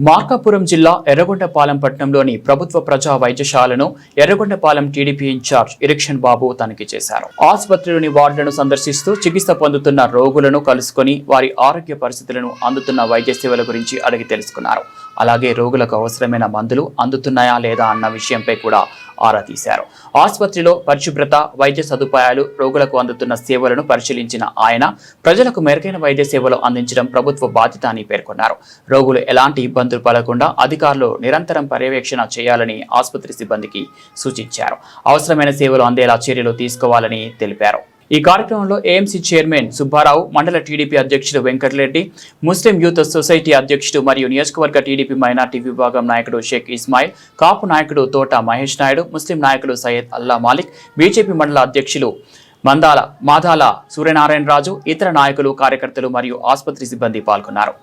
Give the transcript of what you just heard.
మార్కాపురం జిల్లా ఎర్రగొండపాలెం పట్టణంలోని ప్రభుత్వ ప్రజా వైద్యశాలను ఎర్రగొండపాలెం టీడీపీ ఇన్ఛార్జ్ ఇరిక్షన్ బాబు తనిఖీ చేశారు. ఆసుపత్రిలోని వార్డులను సందర్శిస్తూ చికిత్స పొందుతున్న రోగులను కలుసుకొని వారి ఆరోగ్య పరిస్థితులను, అందుతున్న వైద్య సేవల గురించి అడిగి తెలుసుకున్నారు. అలాగే రోగులకు అవసరమైన మందులు అందుతున్నాయా లేదా అన్న విషయంపై కూడా ఆరా తీశారు. ఆసుపత్రిలో పరిశుభ్రత, వైద్య సదుపాయాలు, రోగులకు అందుతున్న సేవలను పరిశీలించిన ఆయన ప్రజలకు మెరుగైన వైద్య సేవలు అందించడం ప్రభుత్వ బాధ్యత అని పేర్కొన్నారు. రోగులు ఎలాంటి ఇబ్బందులు పడకుండా అధికారులు నిరంతరం పర్యవేక్షణ చేయాలని ఆసుపత్రి సిబ్బందికి సూచించారు. అవసరమైన సేవలు అందేలా చర్యలు తీసుకోవాలని తెలిపారు. ఈ కార్యక్రమంలో ఏఎంసీ చైర్మన్ సుబ్బారావు, మండల టీడీపీ అధ్యక్షుడు వెంకటరెడ్డి, ముస్లిం యూత్ సొసైటీ అధ్యక్షుడు మరియు నియోజకవర్గ టీడీపీ మైనార్టీ విభాగం నాయకుడు షేక్ ఇస్మాయిల్, కాపు నాయకుడు తోట మహేష్ నాయుడు, ముస్లిం నాయకులు సయ్యద్ అల్లా మాలిక్, బీజేపీ మండల అధ్యక్షులు మాదాల సూర్యనారాయణ రాజు, ఇతర నాయకులు, కార్యకర్తలు మరియు ఆసుపత్రి సిబ్బంది పాల్గొన్నారు.